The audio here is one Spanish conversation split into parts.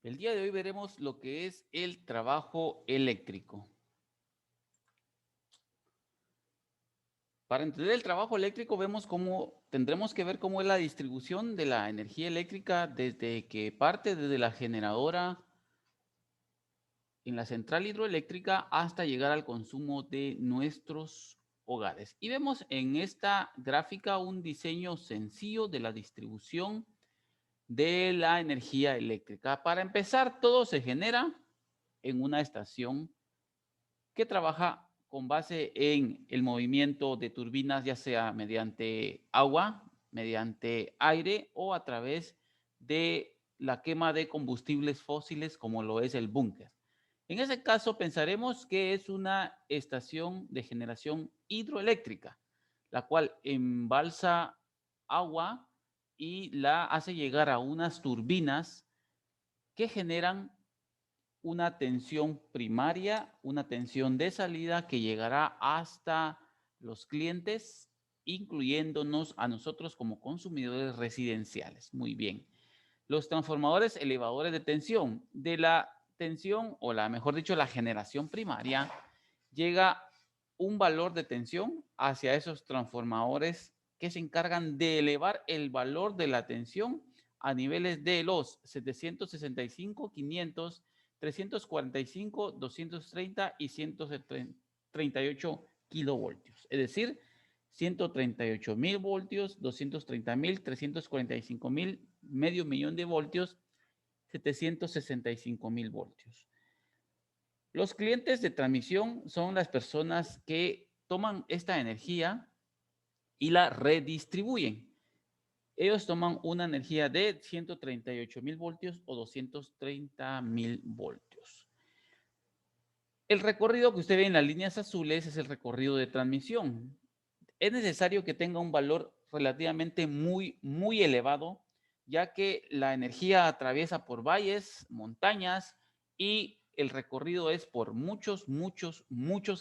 El día de hoy veremos lo que es el trabajo eléctrico. Para entender el trabajo eléctrico tendremos que ver cómo es la distribución de la energía eléctrica desde que parte desde la generadora en la central hidroeléctrica hasta llegar al consumo de nuestros hogares. Y vemos en esta gráfica un diseño sencillo de la distribución de la energía eléctrica. Para empezar, todo se genera en una estación que trabaja con base en el movimiento de turbinas, ya sea mediante agua, mediante aire o a través de la quema de combustibles fósiles como lo es el búnker. En ese caso pensaremos que es una estación de generación hidroeléctrica, la cual embalsa agua y la hace llegar a unas turbinas que generan una tensión primaria, una tensión de salida que llegará hasta los clientes, incluyéndonos a nosotros como consumidores residenciales. Muy bien. Los transformadores elevadores de tensión. De la tensión, o la mejor dicho, la generación primaria, llega un valor de tensión hacia esos transformadores que se encargan de elevar el valor de la tensión a niveles de los 765, 500, 345, 230 y 138 kilovoltios. Es decir, 138.000 voltios, 230.000, 345.000, medio millón de voltios, 765.000 voltios. Los clientes de transmisión son las personas que toman esta energía y la redistribuyen. Ellos toman una energía de 138.000 voltios o 230.000 voltios. El recorrido que usted ve en las líneas azules es el recorrido de transmisión. Es necesario que tenga un valor relativamente muy elevado, ya que la energía atraviesa por valles, montañas y el recorrido es por muchos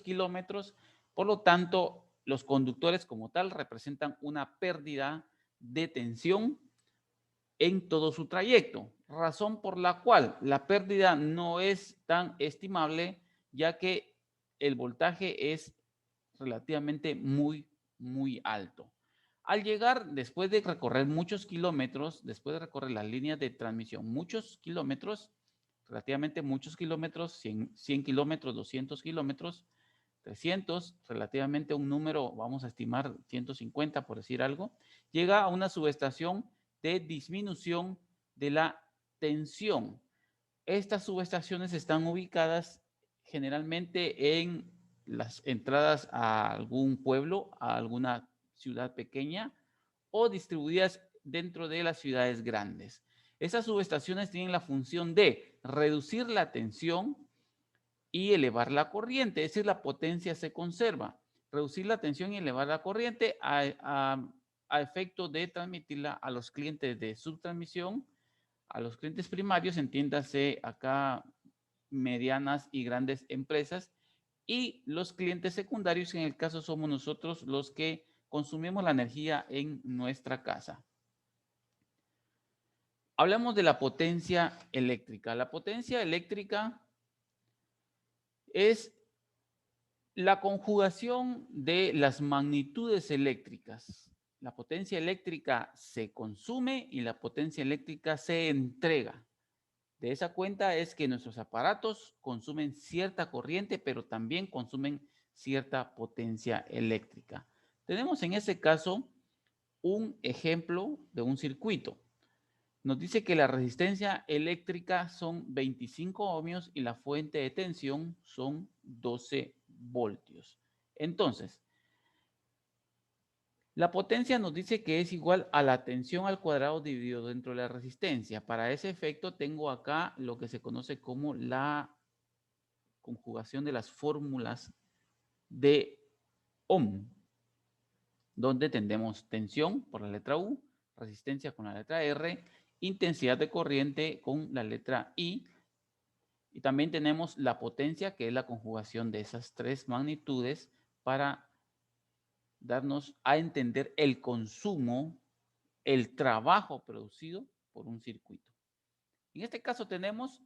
kilómetros. Por lo tanto, los conductores como tal representan una pérdida de tensión en todo su trayecto, razón por la cual la pérdida no es tan estimable, ya que el voltaje es relativamente muy alto. Al llegar, después de recorrer muchos kilómetros, después de recorrer las líneas de transmisión, muchos kilómetros, relativamente muchos kilómetros, 100 kilómetros, 200 kilómetros, 300, relativamente un número, vamos a estimar 150 por decir algo, llega a una subestación de disminución de la tensión. Estas subestaciones están ubicadas generalmente en las entradas a algún pueblo, a alguna ciudad pequeña o distribuidas dentro de las ciudades grandes. Estas subestaciones tienen la función de reducir la tensión y elevar la corriente, es decir, la potencia se conserva. Reducir la tensión y elevar la corriente a efecto de transmitirla a los clientes de subtransmisión, a los clientes primarios, entiéndase acá medianas y grandes empresas, y los clientes secundarios, en el caso somos nosotros los que consumimos la energía en nuestra casa. Hablamos de la potencia eléctrica. La potencia eléctrica es la conjugación de las magnitudes eléctricas. La potencia eléctrica se consume y la potencia eléctrica se entrega. De esa cuenta es que nuestros aparatos consumen cierta corriente, pero también consumen cierta potencia eléctrica. Tenemos en ese caso un ejemplo de un circuito. Nos dice que la resistencia eléctrica son 25 ohmios y la fuente de tensión son 12 voltios. Entonces, la potencia nos dice que es igual a la tensión al cuadrado dividido dentro de la resistencia. Para ese efecto tengo acá lo que se conoce como la conjugación de las fórmulas de Ohm, donde tendremos tensión por la letra U, resistencia con la letra R, intensidad de corriente con la letra I, y también tenemos la potencia, que es la conjugación de esas tres magnitudes para darnos a entender el consumo, el trabajo producido por un circuito. En este caso tenemos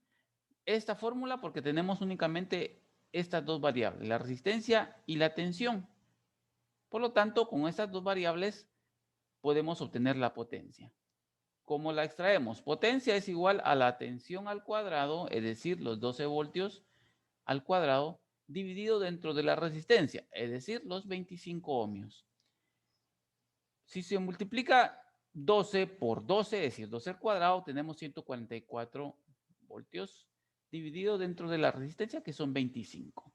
esta fórmula porque tenemos únicamente estas dos variables, la resistencia y la tensión. Por lo tanto, con estas dos variables podemos obtener la potencia. ¿Cómo la extraemos? Potencia es igual a la tensión al cuadrado, es decir, los 12 voltios al cuadrado, dividido dentro de la resistencia, es decir, los 25 ohmios. Si se multiplica 12 por 12, es decir, 12 al cuadrado, tenemos 144 voltios dividido dentro de la resistencia, que son 25.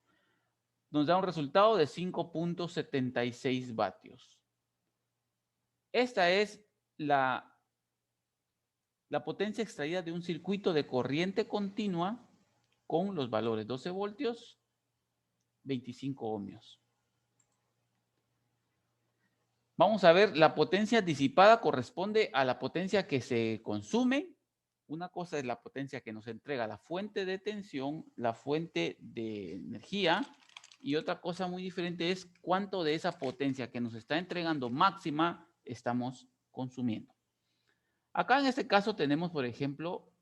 Nos da un resultado de 5.76 vatios. Esta es la potencia extraída de un circuito de corriente continua con los valores 12 voltios, 25 ohmios. Vamos a ver, la potencia disipada corresponde a la potencia que se consume. Una cosa es la potencia que nos entrega la fuente de tensión, la fuente de energía, y otra cosa muy diferente es cuánto de esa potencia que nos está entregando máxima estamos consumiendo. Acá en este caso tenemos, por ejemplo,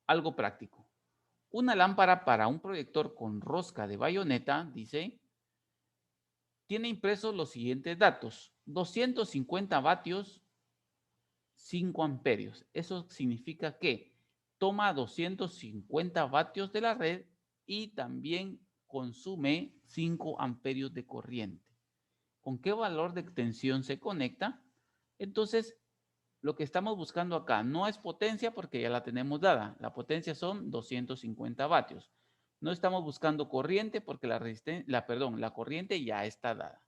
algo práctico. Una lámpara para un proyector con rosca de bayoneta, dice, tiene impresos los siguientes datos: 250 vatios, 5 amperios. Eso significa que toma 250 vatios de la red y también consume 5 amperios de corriente. ¿Con qué valor de tensión se conecta? Entonces, lo que estamos buscando acá no es potencia porque ya la tenemos dada. La potencia son 250 vatios. No estamos buscando corriente porque la corriente ya está dada.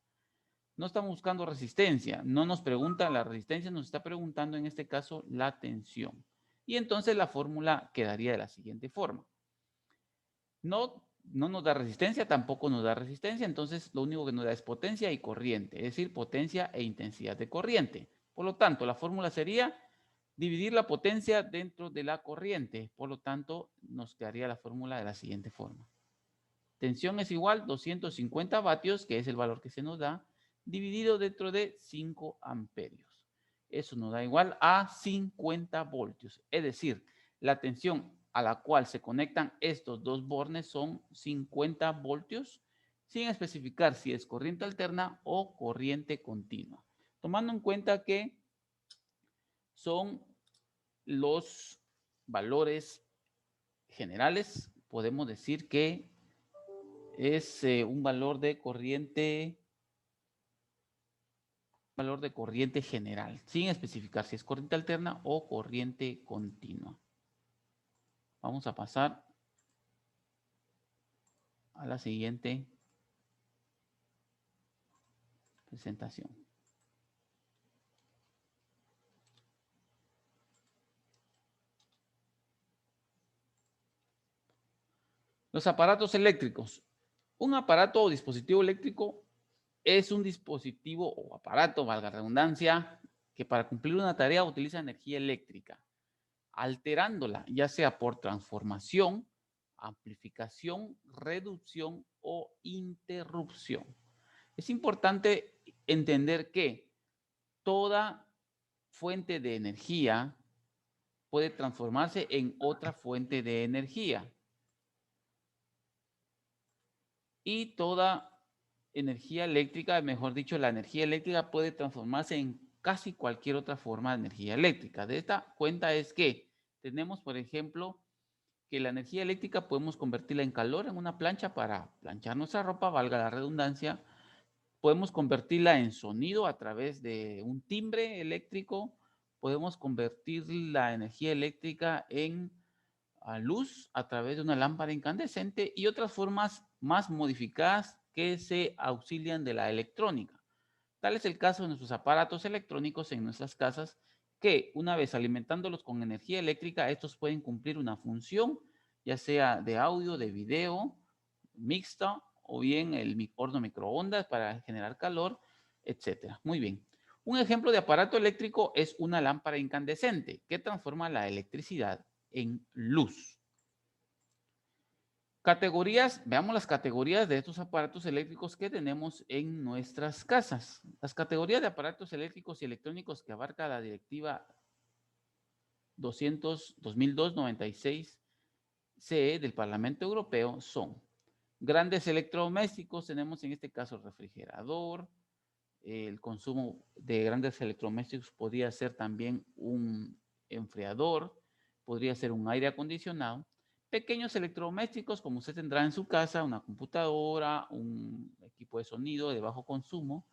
No estamos buscando resistencia. No nos pregunta la resistencia, nos está preguntando en este caso la tensión. Y entonces la fórmula quedaría de la siguiente forma. No nos da resistencia, tampoco nos da resistencia, entonces lo único que nos da es potencia y corriente, es decir, potencia e intensidad de corriente. Por lo tanto, la fórmula sería dividir la potencia dentro de la corriente. Por lo tanto, nos quedaría la fórmula de la siguiente forma. Tensión es igual a 250 vatios, que es el valor que se nos da, dividido dentro de 5 amperios. Eso nos da igual a 50 voltios. Es decir, la tensión a la cual se conectan estos dos bornes son 50 voltios, sin especificar si es corriente alterna o corriente continua. Tomando en cuenta que son los valores generales, podemos decir que es un valor de corriente general, sin especificar si es corriente alterna o corriente continua. Vamos a pasar a la siguiente presentación. Los aparatos eléctricos. Un aparato o dispositivo eléctrico es un dispositivo o aparato, valga la redundancia, que para cumplir una tarea utiliza energía eléctrica, alterándola, ya sea por transformación, amplificación, reducción o interrupción. Es importante entender que toda fuente de energía puede transformarse en otra fuente de energía. Y toda energía eléctrica, mejor dicho, la energía eléctrica puede transformarse en casi cualquier otra forma de energía eléctrica. De esta cuenta es que tenemos, por ejemplo, que la energía eléctrica podemos convertirla en calor en una plancha para planchar nuestra ropa, valga la redundancia. Podemos convertirla en sonido a través de un timbre eléctrico. Podemos convertir la energía eléctrica en luz a través de una lámpara incandescente y otras formas más modificadas que se auxilian de la electrónica. Tal es el caso de nuestros aparatos electrónicos en nuestras casas que una vez alimentándolos con energía eléctrica, estos pueden cumplir una función, ya sea de audio, de video, mixta o bien el horno microondas para generar calor, etcétera. Muy bien. Un ejemplo de aparato eléctrico es una lámpara incandescente que transforma la electricidad en luz. Categorías, veamos las categorías de estos aparatos eléctricos que tenemos en nuestras casas. Las categorías de aparatos eléctricos y electrónicos que abarca la directiva 2002-96 CE del Parlamento Europeo son grandes electrodomésticos, tenemos en este caso el refrigerador, el consumo de grandes electrodomésticos podría ser también un enfriador, podría ser un aire acondicionado. Pequeños electrodomésticos, como usted tendrá en su casa, una computadora, un equipo de sonido de bajo consumo.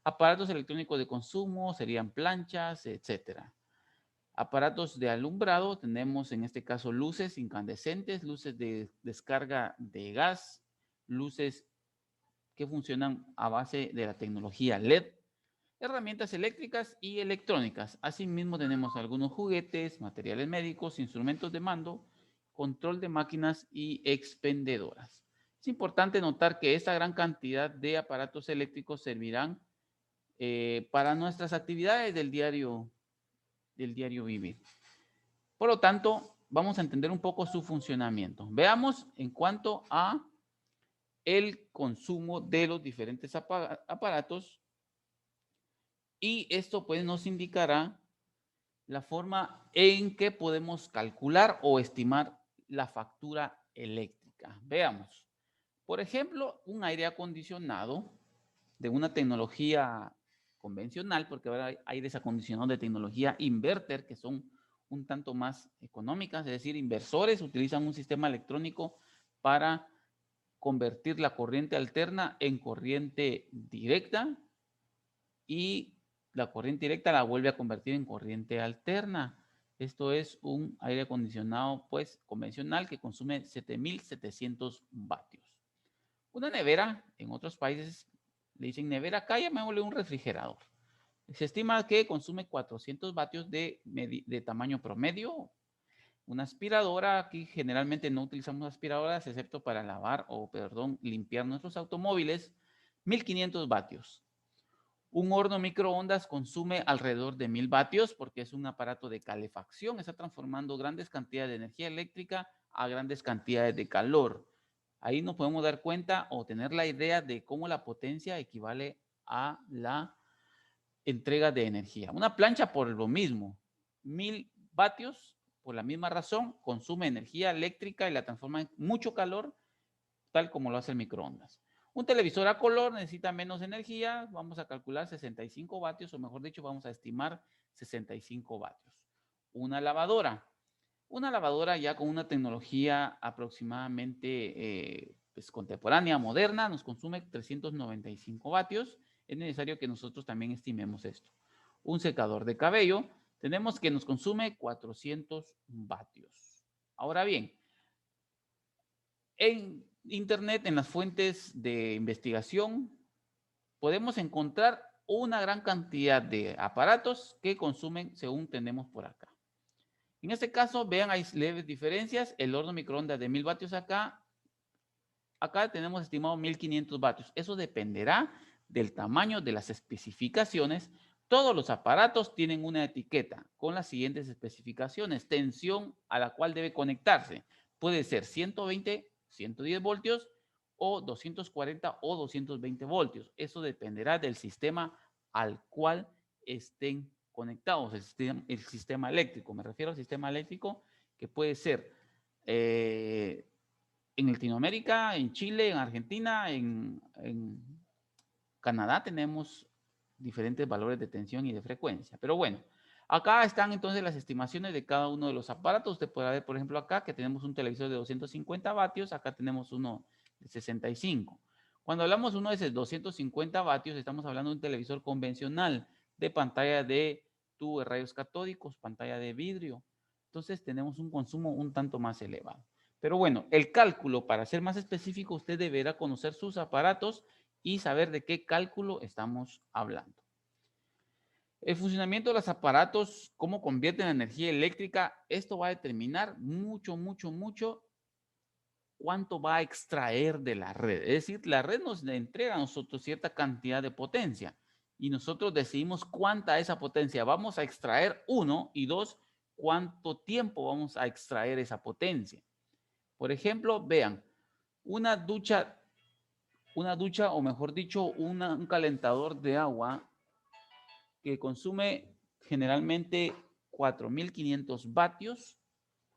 Aparatos electrónicos de consumo serían planchas, etcétera. Aparatos de alumbrado, tenemos en este caso luces incandescentes, luces de descarga de gas, luces que funcionan a base de la tecnología LED, herramientas eléctricas y electrónicas. Asimismo tenemos algunos juguetes, materiales médicos, instrumentos de mando, control de máquinas y expendedoras. Es importante notar que esta gran cantidad de aparatos eléctricos servirán para nuestras actividades del diario vivir. Por lo tanto, vamos a entender un poco su funcionamiento. Veamos en cuanto a el consumo de los diferentes aparatos y esto pues nos indicará la forma en que podemos calcular o estimar la factura eléctrica. Veamos, por ejemplo, un aire acondicionado de una tecnología convencional, porque ahora hay aires acondicionados de tecnología inverter, que son un tanto más económicas, es decir, inversores utilizan un sistema electrónico para convertir la corriente alterna en corriente directa y la corriente directa la vuelve a convertir en corriente alterna. Esto es un aire acondicionado pues convencional que consume 7.700 vatios. Una nevera, en otros países le dicen nevera, acá llamémosle un refrigerador. Se estima que consume 400 vatios de tamaño promedio. Una aspiradora, aquí generalmente no utilizamos aspiradoras excepto para lavar o, perdón, limpiar nuestros automóviles, 1.500 vatios. Un horno microondas consume alrededor de 1.000 vatios porque es un aparato de calefacción, está transformando grandes cantidades de energía eléctrica a grandes cantidades de calor. Ahí nos podemos dar cuenta o tener la idea de cómo la potencia equivale a la entrega de energía. Una plancha por lo mismo, 1.000 vatios, por la misma razón, consume energía eléctrica y la transforma en mucho calor, tal como lo hace el microondas. Un televisor a color necesita menos energía, vamos a calcular 65 vatios, o mejor dicho, vamos a estimar 65 vatios. Una lavadora ya con una tecnología aproximadamente pues, contemporánea, moderna, nos consume 395 vatios. Es necesario que nosotros también estimemos esto. Un secador de cabello, tenemos que nos consume 400 vatios. Ahora bien, en Internet, en las fuentes de investigación, podemos encontrar una gran cantidad de aparatos que consumen según tenemos por acá. En este caso, vean, hay leves diferencias. El horno microondas de 1.000 vatios acá tenemos estimado 1.500 vatios. Eso dependerá del tamaño de las especificaciones. Todos los aparatos tienen una etiqueta con las siguientes especificaciones. Tensión a la cual debe conectarse. Puede ser 120, 110 voltios o 240 o 220 voltios. Eso dependerá del sistema al cual estén conectados, el sistema eléctrico. Me refiero al sistema eléctrico que puede ser en Latinoamérica, en Chile, en Argentina, en Canadá tenemos diferentes valores de tensión y de frecuencia. Pero bueno, acá están entonces las estimaciones de cada uno de los aparatos. Usted puede ver, por ejemplo, acá que tenemos un televisor de 250 vatios, acá tenemos uno de 65. Cuando hablamos uno de 250 vatios, estamos hablando de un televisor convencional de pantalla de tubo de rayos catódicos, pantalla de vidrio. Entonces tenemos un consumo un tanto más elevado. Pero bueno, el cálculo, para ser más específico, usted deberá conocer sus aparatos y saber de qué cálculo estamos hablando. El funcionamiento de los aparatos, cómo convierten la energía eléctrica, esto va a determinar mucho cuánto va a extraer de la red. Es decir, la red nos entrega a nosotros cierta cantidad de potencia y nosotros decidimos cuánta esa potencia vamos a extraer, uno, y dos, cuánto tiempo vamos a extraer esa potencia. Por ejemplo, vean, una ducha o mejor dicho, un calentador de agua que consume generalmente 4.500 vatios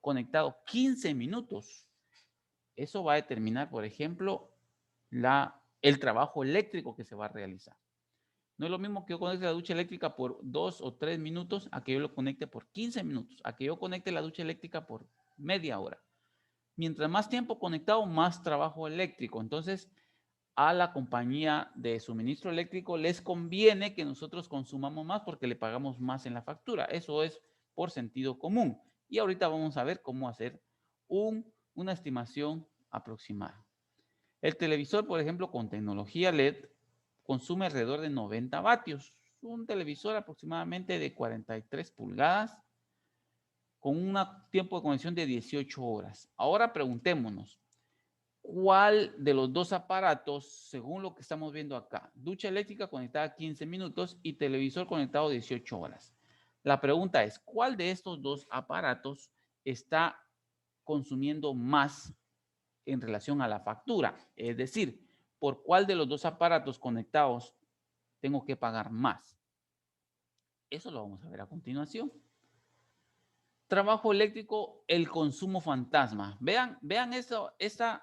conectado 15 minutos. Eso va a determinar, por ejemplo, el trabajo eléctrico que se va a realizar. No es lo mismo que yo conecte la ducha eléctrica por 2 o 3 minutos a que yo lo conecte por 15 minutos, a que yo conecte la ducha eléctrica por media hora. Mientras más tiempo conectado, más trabajo eléctrico. Entonces, a la compañía de suministro eléctrico les conviene que nosotros consumamos más porque le pagamos más en la factura. Eso es por sentido común. Y ahorita vamos a ver cómo hacer una estimación aproximada. El televisor, por ejemplo, con tecnología LED, consume alrededor de 90 vatios. Un televisor aproximadamente de 43 pulgadas con un tiempo de conexión de 18 horas. Ahora preguntémonos, ¿cuál de los dos aparatos, según lo que estamos viendo acá? Ducha eléctrica conectada 15 minutos y televisor conectado 18 horas. La pregunta es, ¿cuál de estos dos aparatos está consumiendo más en relación a la factura? Es decir, ¿por cuál de los dos aparatos conectados tengo que pagar más? Eso lo vamos a ver a continuación. Trabajo eléctrico, el consumo fantasma. Vean esta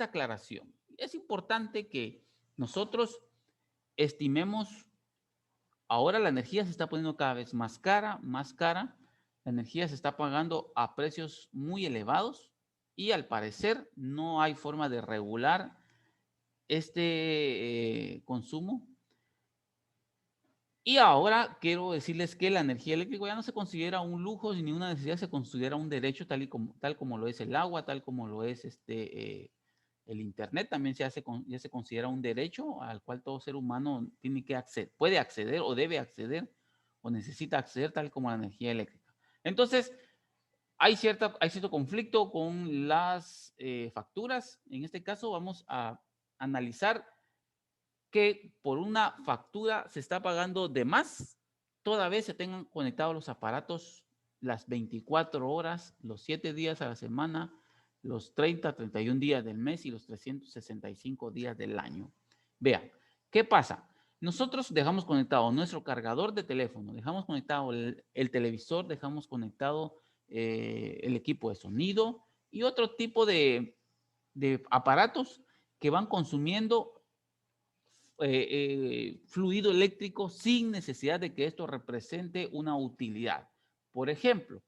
aclaración. Es importante que nosotros estimemos, ahora la energía se está poniendo cada vez más cara, más cara. La energía se está pagando a precios muy elevados y al parecer no hay forma de regular este consumo. Y ahora quiero decirles que la energía eléctrica ya no se considera un lujo ni una necesidad, se considera un derecho tal como lo es el agua, tal como lo es el internet, también ya se considera un derecho al cual todo ser humano tiene que acceder, puede acceder o debe acceder o necesita acceder, tal como la energía eléctrica. Entonces, hay cierto conflicto con las facturas. En este caso vamos a analizar que por una factura se está pagando de más, toda vez se tengan conectados los aparatos las 24 horas, los 7 días a la semana, los 30, 31 días del mes y los 365 días del año. Vean, ¿qué pasa? Nosotros dejamos conectado nuestro cargador de teléfono, dejamos conectado el televisor, dejamos conectado el equipo de sonido y otro tipo de aparatos que van consumiendo fluido eléctrico sin necesidad de que esto represente una utilidad. Por ejemplo,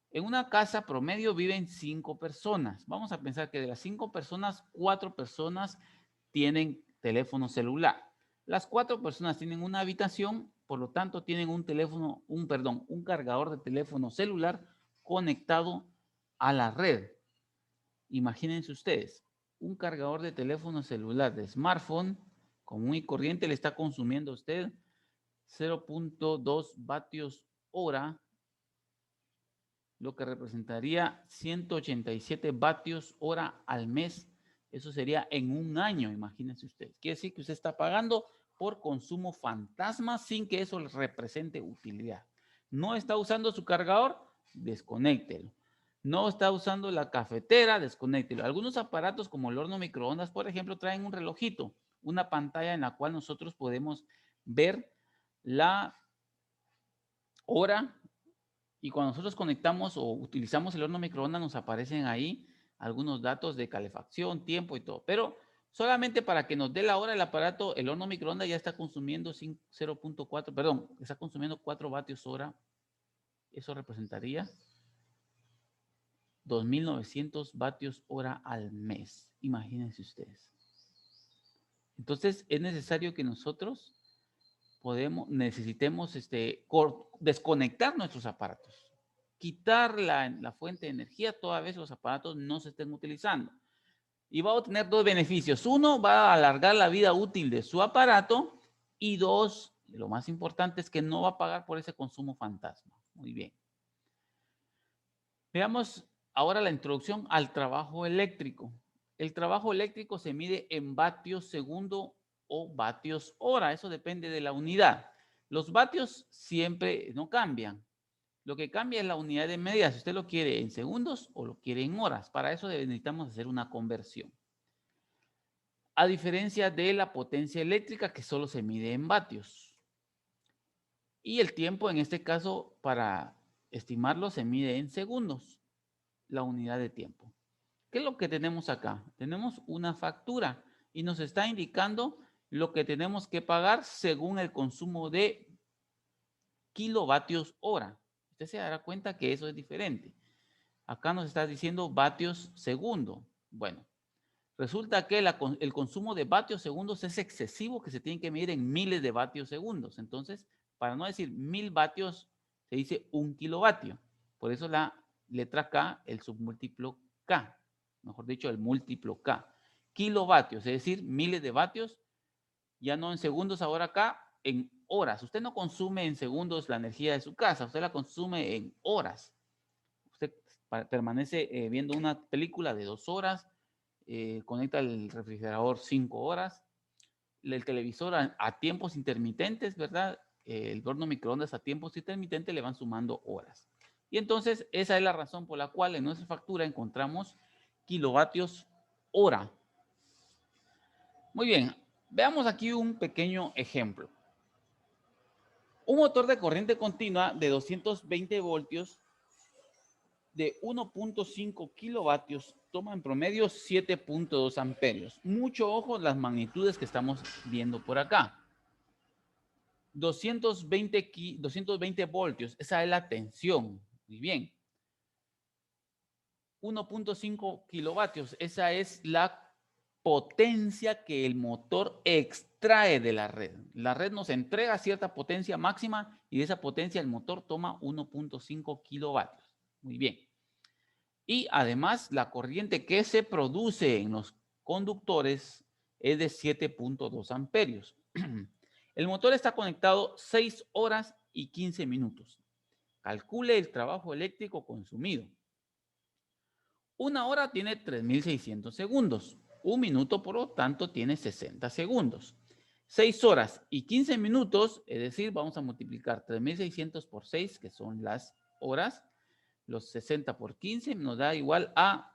en una casa promedio viven 5 personas. Vamos a pensar que de las 5 personas, 4 personas tienen teléfono celular. Las 4 personas tienen una habitación, por lo tanto tienen un cargador de teléfono celular conectado a la red. Imagínense ustedes, un cargador de teléfono celular de smartphone común y corriente le está consumiendo a usted 0.2 vatios hora, lo que representaría 187 vatios hora al mes. Eso sería en un año, imagínense ustedes. Quiere decir que usted está pagando por consumo fantasma sin que eso le represente utilidad. No está usando su cargador, desconéctelo. No está usando la cafetera, desconéctelo. Algunos aparatos como el horno microondas, por ejemplo, traen un relojito, una pantalla en la cual nosotros podemos ver la hora y cuando nosotros conectamos o utilizamos el horno microondas nos aparecen ahí algunos datos de calefacción, tiempo y todo. Pero solamente para que nos dé la hora el aparato, el horno microondas ya está consumiendo 0.4, perdón, está consumiendo 4 vatios hora. Eso representaría 2.900 vatios hora al mes. Imagínense ustedes. Entonces es necesario que nosotros necesitemos desconectar nuestros aparatos, quitar la fuente de energía toda vez los aparatos no se estén utilizando. Y va a obtener dos beneficios. Uno, va a alargar la vida útil de su aparato y dos, lo más importante es que no va a pagar por ese consumo fantasma. Muy bien. Veamos ahora la introducción al trabajo eléctrico. El trabajo eléctrico se mide en vatios segundo o vatios hora. Eso depende de la unidad. Los vatios siempre no cambian. Lo que cambia es la unidad de medida. Si usted lo quiere en segundos o lo quiere en horas. Para eso necesitamos hacer una conversión. A diferencia de la potencia eléctrica que solo se mide en vatios. Y el tiempo, en este caso, para estimarlo, se mide en segundos, la unidad de tiempo. ¿Qué es lo que tenemos acá? Tenemos una factura y nos está indicando lo que tenemos que pagar según el consumo de kilovatios hora. Usted se dará cuenta que eso es diferente. Acá nos está diciendo vatios segundo. Bueno, resulta que el consumo de vatios segundos es excesivo, que se tiene que medir en miles de vatios segundos. Entonces, para no decir 1000 vatios, se dice 1 kilovatio. Por eso la letra K, el submúltiplo K. Mejor dicho, el múltiplo K. Kilovatios, es decir, miles de vatios, ya no en segundos, ahora acá en horas. Usted no consume en segundos la energía de su casa, usted la consume en horas. Usted permanece viendo una película de 2 horas, conecta el refrigerador 5 horas, el televisor a tiempos intermitentes, ¿verdad? El horno microondas a tiempos intermitentes le van sumando horas. Y entonces esa es la razón por la cual en nuestra factura encontramos kilovatios hora. Muy bien, veamos aquí un pequeño ejemplo. Un motor de corriente continua de 220 voltios de 1.5 kilovatios toma en promedio 7.2 amperios. Mucho ojo las magnitudes que estamos viendo por acá. 220 voltios, esa es la tensión. Muy bien. 1.5 kilovatios, esa es la potencia que el motor extrae de la red. La red nos entrega cierta potencia máxima y de esa potencia el motor toma 1.5 kilovatios. Muy bien. Y además la corriente que se produce en los conductores es de 7.2 amperios. El motor está conectado 6 horas y 15 minutos. Calcule el trabajo eléctrico consumido. Una hora tiene 3600 segundos. Un minuto, por lo tanto, tiene 60 segundos. 6 horas y 15 minutos, es decir, vamos a multiplicar 3600 por 6, que son las horas. Los 60 por 15 nos da igual a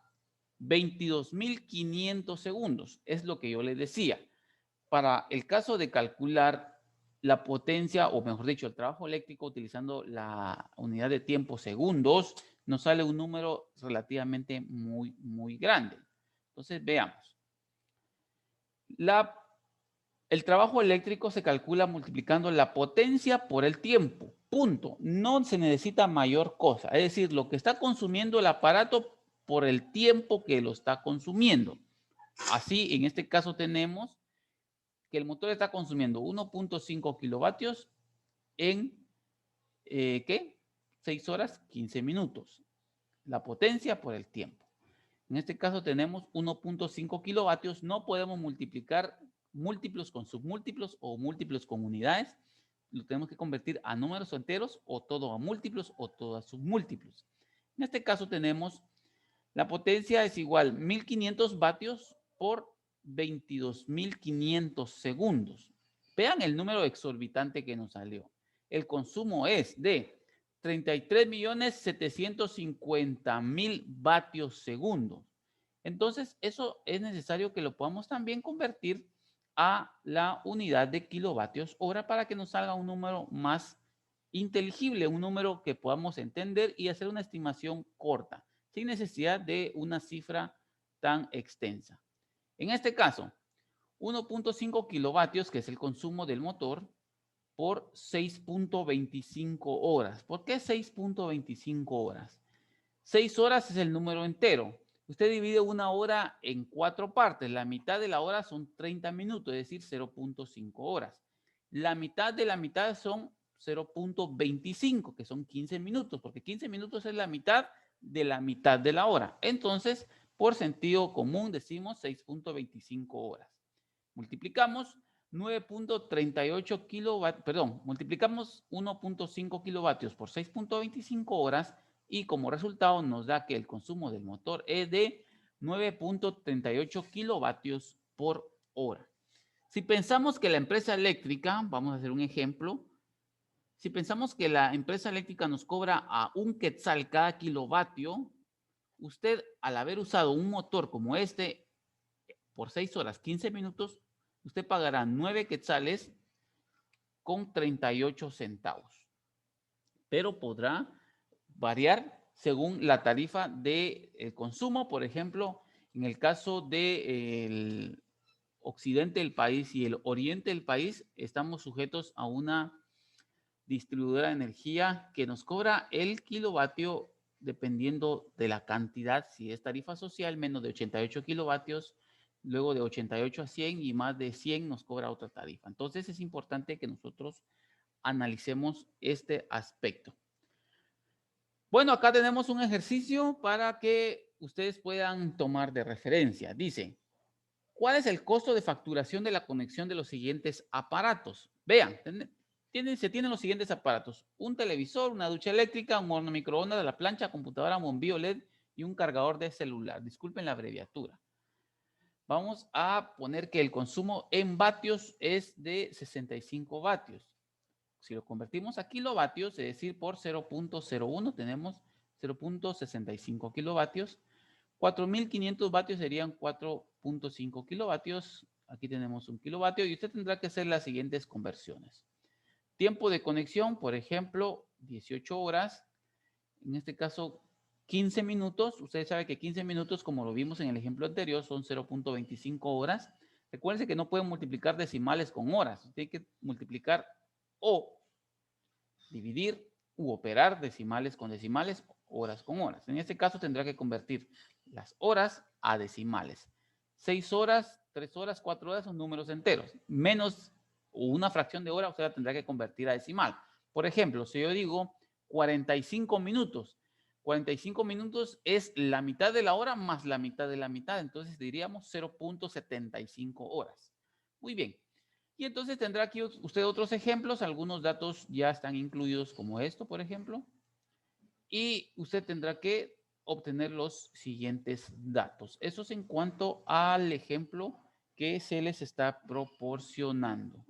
22.500 segundos. Es lo que yo les decía. Para el caso de calcular la potencia, o mejor dicho, el trabajo eléctrico utilizando la unidad de tiempo segundos, nos sale un número relativamente muy grande. Entonces, veamos. El trabajo eléctrico se calcula multiplicando la potencia por el tiempo. Punto. No se necesita mayor cosa. Es decir, lo que está consumiendo el aparato por el tiempo que lo está consumiendo. Así, en este caso tenemos que el motor está consumiendo 1.5 kilovatios en, ¿qué? 6 horas, 15 minutos. La potencia por el tiempo. En este caso tenemos 1.5 kilovatios. No podemos multiplicar múltiplos con submúltiplos o múltiplos con unidades. Lo tenemos que convertir a números enteros o todo a múltiplos o todo a submúltiplos. En este caso tenemos la potencia es igual 1500 vatios por 22.500 segundos. Vean el número exorbitante que nos salió. El consumo es de 33.750.000 vatios segundos. Entonces, eso es necesario que lo podamos también convertir a la unidad de kilovatios hora para que nos salga un número más inteligible, un número que podamos entender y hacer una estimación corta, sin necesidad de una cifra tan extensa. En este caso, 1.5 kilovatios, que es el consumo del motor, por 6.25 horas. ¿Por qué 6.25 horas? 6 horas es el número entero. Usted divide una hora en 4 partes. La mitad de la hora son 30 minutos, es decir, 0.5 horas. La mitad de la mitad son 0.25, que son 15 minutos, porque 15 minutos es la mitad de la hora. Entonces, por sentido común, decimos 6.25 horas. Multiplicamos 9.38 kilovatios, perdón, multiplicamos 1.5 kilovatios por 6.25 horas y como resultado nos da que el consumo del motor es de 9.38 kilovatios por hora. Si pensamos que la empresa eléctrica, vamos a hacer un ejemplo, si pensamos que la empresa eléctrica nos cobra a 1 quetzal cada kilovatio, usted al haber usado un motor como este por 6 horas 15 minutos, usted pagará 9 quetzales con 38 centavos. Pero podrá variar según la tarifa de consumo. Por ejemplo, en el caso del occidente del país y el oriente del país, estamos sujetos a una distribuidora de energía que nos cobra el kilovatio dependiendo de la cantidad. Si es tarifa social, menos de 88 kilovatios, luego de 88 a 100 y más de 100 nos cobra otra tarifa. Entonces es importante que nosotros analicemos este aspecto. Bueno, acá tenemos un ejercicio para que ustedes puedan tomar de referencia. Dice, ¿cuál es el costo de facturación de la conexión de los siguientes aparatos? Vean, se tienen los siguientes aparatos. Un televisor, una ducha eléctrica, un horno microondas, la plancha, computadora, bombillo LED y un cargador de celular. Disculpen la abreviatura. Vamos a poner que el consumo en vatios es de 65 vatios. Si lo convertimos a kilovatios, es decir, por 0.01 tenemos 0.65 kilovatios. 4.500 vatios serían 4.5 kilovatios. Aquí tenemos un kilovatio y usted tendrá que hacer las siguientes conversiones. Tiempo de conexión, por ejemplo, 18 horas. En este caso, 15 minutos. Usted sabe que 15 minutos, como lo vimos en el ejemplo anterior, son 0.25 horas. Recuérdense que no pueden multiplicar decimales con horas. Tiene que multiplicar o dividir u operar decimales con decimales, horas con horas. En este caso tendrá que convertir las horas a decimales. 6 horas, 3 horas, 4 horas son números enteros. Menos una fracción de hora, usted la tendrá que convertir a decimal. Por ejemplo, si yo digo 45 minutos, 45 minutos es la mitad de la hora más la mitad de la mitad. Entonces diríamos 0.75 horas. Muy bien. Y entonces tendrá aquí usted otros ejemplos, algunos datos ya están incluidos como esto, por ejemplo, y usted tendrá que obtener los siguientes datos. Eso es en cuanto al ejemplo que se les está proporcionando.